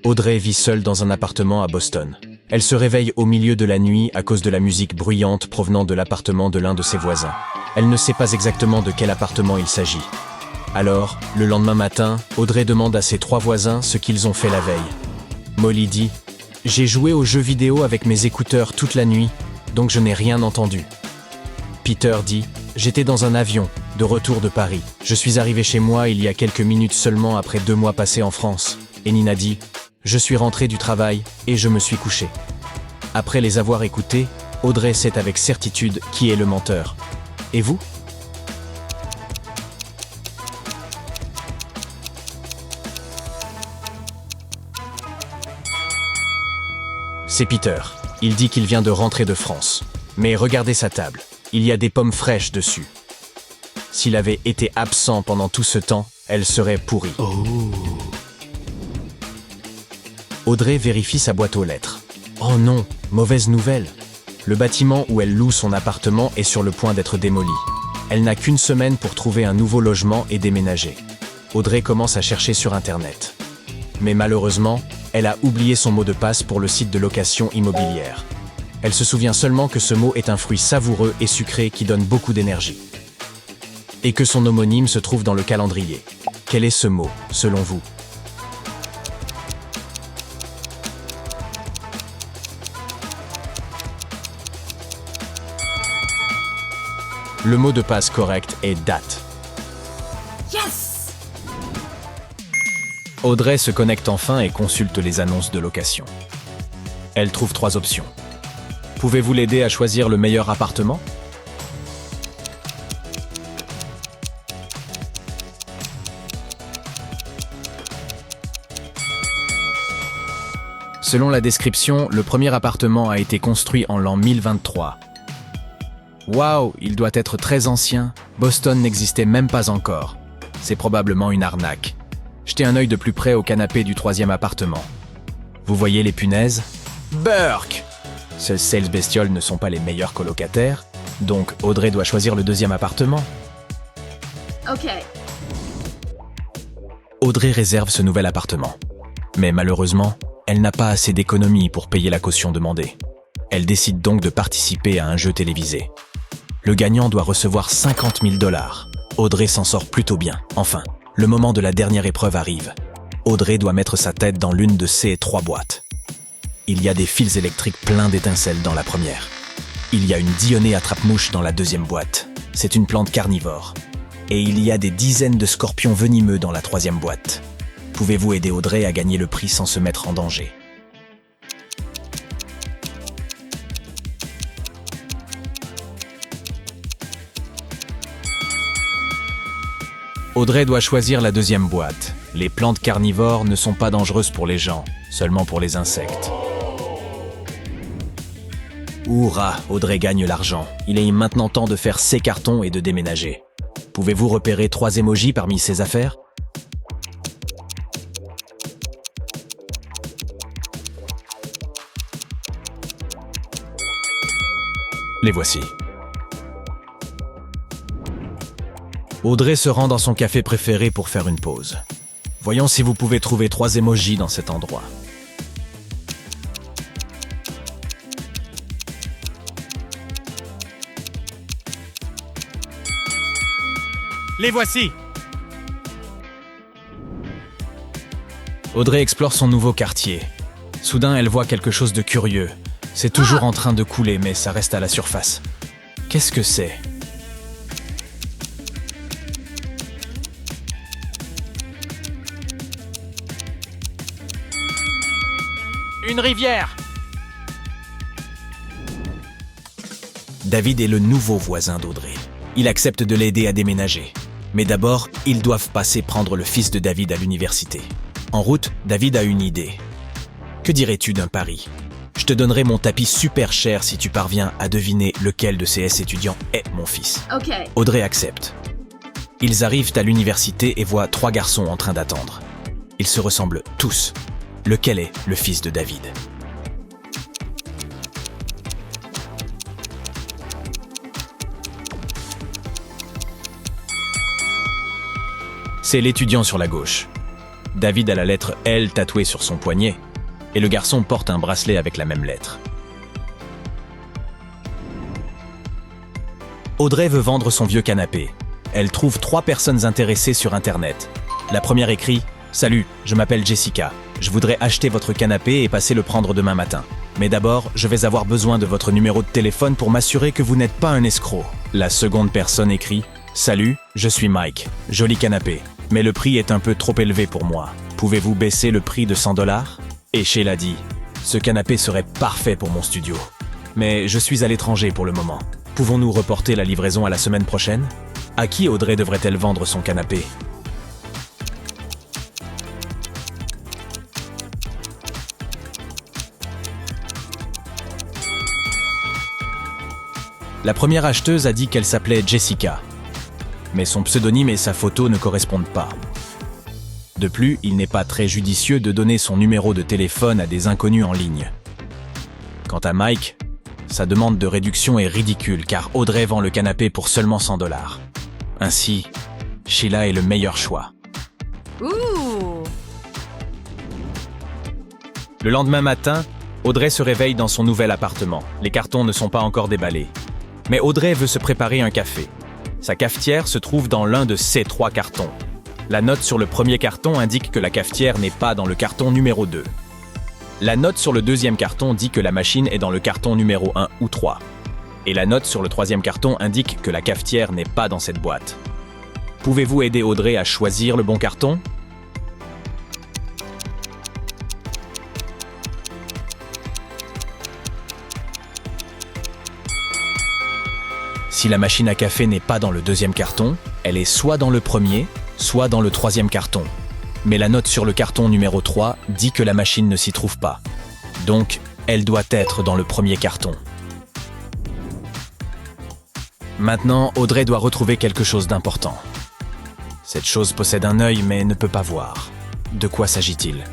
Audrey vit seule dans un appartement à Boston. Elle se réveille au milieu de la nuit à cause de la musique bruyante provenant de l'appartement de l'un de ses voisins. Elle ne sait pas exactement de quel appartement il s'agit. Alors, le lendemain matin, Audrey demande à ses 3 voisins ce qu'ils ont fait la veille. Molly dit « J'ai joué aux jeux vidéo avec mes écouteurs toute la nuit, donc je n'ai rien entendu. » Peter dit « J'étais dans un avion, de retour de Paris. Je suis arrivé chez moi il y a quelques minutes seulement après 2 mois passés en France. » Et Nina dit « Je suis rentré du travail et je me suis couché. » Après les avoir écoutés, Audrey sait avec certitude qui est le menteur. Et vous ? C'est Peter. Il dit qu'il vient de rentrer de France. Mais regardez sa table. Il y a des pommes fraîches dessus. S'il avait été absent pendant tout ce temps, elles seraient pourries. Audrey vérifie sa boîte aux lettres. Oh non, mauvaise nouvelle. Le bâtiment où elle loue son appartement est sur le point d'être démoli. Elle n'a qu'une semaine pour trouver un nouveau logement et déménager. Audrey commence à chercher sur Internet. Mais malheureusement, elle a oublié son mot de passe pour le site de location immobilière. Elle se souvient seulement que ce mot est un fruit savoureux et sucré qui donne beaucoup d'énergie. Et que son homonyme se trouve dans le calendrier. Quel est ce mot, selon vous ? Le mot de passe correct est date. Yes! Audrey se connecte enfin et consulte les annonces de location. Elle trouve 3 options. Pouvez-vous l'aider à choisir le meilleur appartement ? Selon la description, le premier appartement a été construit en l'an 1023. Waouh, il doit être très ancien. Boston n'existait même pas encore. C'est probablement une arnaque. Jetez un œil de plus près au canapé du 3e appartement. Vous voyez les punaises ? Burk ! Ces sales bestioles ne sont pas les meilleurs colocataires, donc Audrey doit choisir le 2e appartement. Ok. Audrey réserve ce nouvel appartement. Mais malheureusement, elle n'a pas assez d'économies pour payer la caution demandée. Elle décide donc de participer à un jeu télévisé. Le gagnant doit recevoir 50 000 $. Audrey s'en sort plutôt bien. Enfin, le moment de la dernière épreuve arrive. Audrey doit mettre sa tête dans l'une de ces 3 boîtes. Il y a des fils électriques pleins d'étincelles dans la première. Il y a une dionée attrape-mouche dans la 2e boîte. C'est une plante carnivore. Et il y a des dizaines de scorpions venimeux dans la 3e boîte. Pouvez-vous aider Audrey à gagner le prix sans se mettre en danger ? Audrey doit choisir la 2e boîte. Les plantes carnivores ne sont pas dangereuses pour les gens, seulement pour les insectes. Hourra, Audrey gagne l'argent. Il est maintenant temps de faire ses cartons et de déménager. Pouvez-vous repérer 3 émojis parmi ces affaires ? Les voici. Audrey se rend dans son café préféré pour faire une pause. Voyons si vous pouvez trouver 3 émojis dans cet endroit. Les voici! Audrey explore son nouveau quartier. Soudain, elle voit quelque chose de curieux. C'est toujours en train de couler, mais ça reste à la surface. Qu'est-ce que c'est ? Une rivière! David est le nouveau voisin d'Audrey. Il accepte de l'aider à déménager. Mais d'abord, ils doivent passer prendre le fils de David à l'université. En route, David a une idée. Que dirais-tu d'un pari ? Je te donnerai mon tapis super cher si tu parviens à deviner lequel de ces étudiants est mon fils. Ok. Audrey accepte. Ils arrivent à l'université et voient 3 garçons en train d'attendre. Ils se ressemblent tous. Lequel est le fils de David ? C'est l'étudiant sur la gauche. David a la lettre L tatouée sur son poignet, et le garçon porte un bracelet avec la même lettre. Audrey veut vendre son vieux canapé. Elle trouve 3 personnes intéressées sur Internet. La première écrit « Salut, je m'appelle Jessica. Je voudrais acheter votre canapé et passer le prendre demain matin. Mais d'abord, je vais avoir besoin de votre numéro de téléphone pour m'assurer que vous n'êtes pas un escroc. » La seconde personne écrit « Salut, je suis Mike. Joli canapé. Mais le prix est un peu trop élevé pour moi. Pouvez-vous baisser le prix de 100 $? Et Sheila dit « Ce canapé serait parfait pour mon studio. Mais je suis à l'étranger pour le moment. Pouvons-nous reporter la livraison à la semaine prochaine ?» À qui Audrey devrait-elle vendre son canapé? La première acheteuse a dit qu'elle s'appelait Jessica, mais son pseudonyme et sa photo ne correspondent pas. De plus, il n'est pas très judicieux de donner son numéro de téléphone à des inconnus en ligne. Quant à Mike, sa demande de réduction est ridicule car Audrey vend le canapé pour seulement 100 $. Ainsi, Sheila est le meilleur choix. Ooh. Le lendemain matin, Audrey se réveille dans son nouvel appartement. Les cartons ne sont pas encore déballés. Mais Audrey veut se préparer un café. Sa cafetière se trouve dans l'un de ces 3 cartons. La note sur le premier carton indique que la cafetière n'est pas dans le carton numéro 2. La note sur le deuxième carton dit que la machine est dans le carton numéro 1 ou 3. Et la note sur le troisième carton indique que la cafetière n'est pas dans cette boîte. Pouvez-vous aider Audrey à choisir le bon carton? Si la machine à café n'est pas dans le deuxième carton, elle est soit dans le premier, soit dans le troisième carton. Mais la note sur le carton numéro 3 dit que la machine ne s'y trouve pas. Donc, elle doit être dans le premier carton. Maintenant, Audrey doit retrouver quelque chose d'important. Cette chose possède un œil mais ne peut pas voir. De quoi s'agit-il?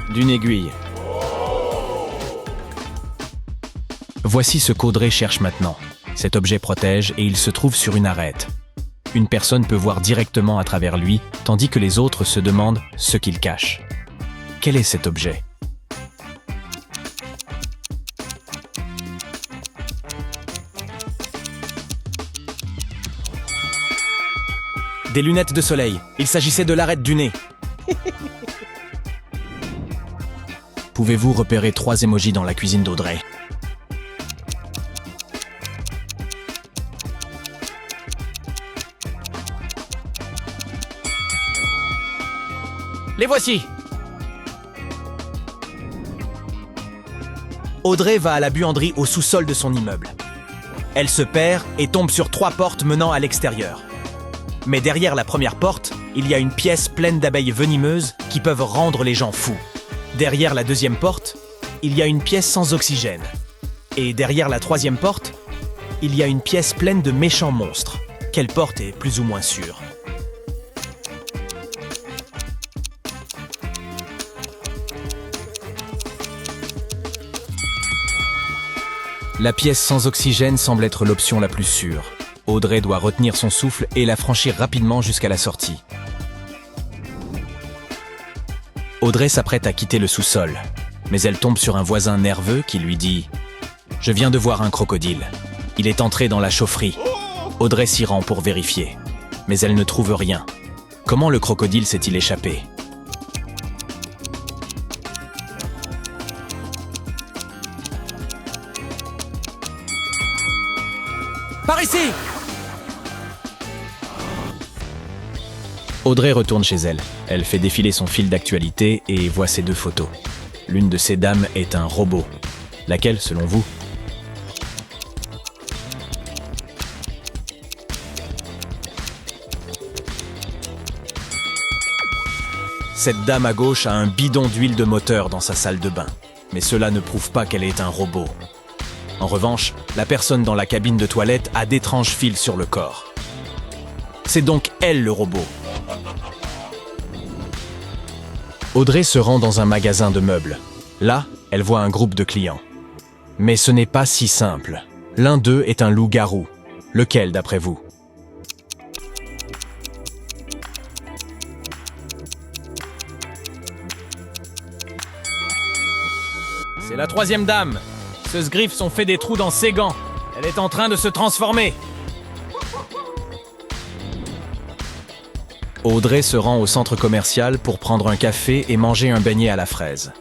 D'une aiguille. Voici ce qu'Audrey cherche maintenant. Cet objet protège et il se trouve sur une arête. Une personne peut voir directement à travers lui, tandis que les autres se demandent ce qu'il cache. Quel est cet objet? Des lunettes de soleil. Il s'agissait de l'arête du nez. Pouvez-vous repérer 3 émojis dans la cuisine d'Audrey? Les voici. Audrey va à la buanderie au sous-sol de son immeuble. Elle se perd et tombe sur 3 portes menant à l'extérieur. Mais derrière la première porte, il y a une pièce pleine d'abeilles venimeuses qui peuvent rendre les gens fous. Derrière la deuxième porte, il y a une pièce sans oxygène. Et derrière la troisième porte, il y a une pièce pleine de méchants monstres. Quelle porte est plus ou moins sûre? La pièce sans oxygène semble être l'option la plus sûre. Audrey doit retenir son souffle et la franchir rapidement jusqu'à la sortie. Audrey s'apprête à quitter le sous-sol, mais elle tombe sur un voisin nerveux qui lui dit « Je viens de voir un crocodile. Il est entré dans la chaufferie. » Audrey s'y rend pour vérifier, mais elle ne trouve rien. Comment le crocodile s'est-il échappé? Par ici! Audrey retourne chez elle. Elle fait défiler son fil d'actualité et voit ces 2 photos. L'une de ces dames est un robot. Laquelle, selon vous? Cette dame à gauche a un bidon d'huile de moteur dans sa salle de bain. Mais cela ne prouve pas qu'elle est un robot. En revanche, la personne dans la cabine de toilette a d'étranges fils sur le corps. C'est donc elle le robot. Audrey se rend dans un magasin de meubles. Là, elle voit un groupe de clients. Mais ce n'est pas si simple. L'un d'eux est un loup-garou. Lequel d'après vous? C'est la troisième dame. Ce sgriffe sont fait des trous dans ses gants. Elle est en train de se transformer. Audrey se rend au centre commercial pour prendre un café et manger un beignet à la fraise.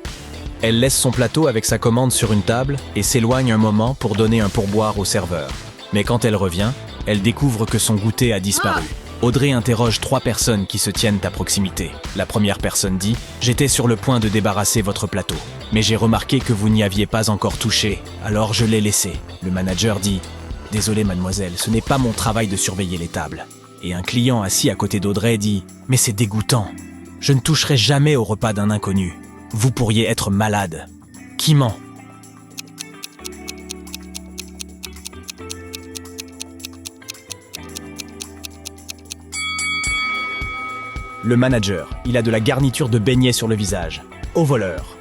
Elle laisse son plateau avec sa commande sur une table et s'éloigne un moment pour donner un pourboire au serveur. Mais quand elle revient, elle découvre que son goûter a disparu. Audrey interroge 3 personnes qui se tiennent à proximité. La première personne dit « J'étais sur le point de débarrasser votre plateau, mais j'ai remarqué que vous n'y aviez pas encore touché, alors je l'ai laissé. » Le manager dit « Désolé mademoiselle, ce n'est pas mon travail de surveiller les tables. » Et un client assis à côté d'Audrey dit « Mais c'est dégoûtant. Je ne toucherai jamais au repas d'un inconnu. Vous pourriez être malade. Qui ment ?» Le manager, il a de la garniture de beignets sur le visage. Au voleur.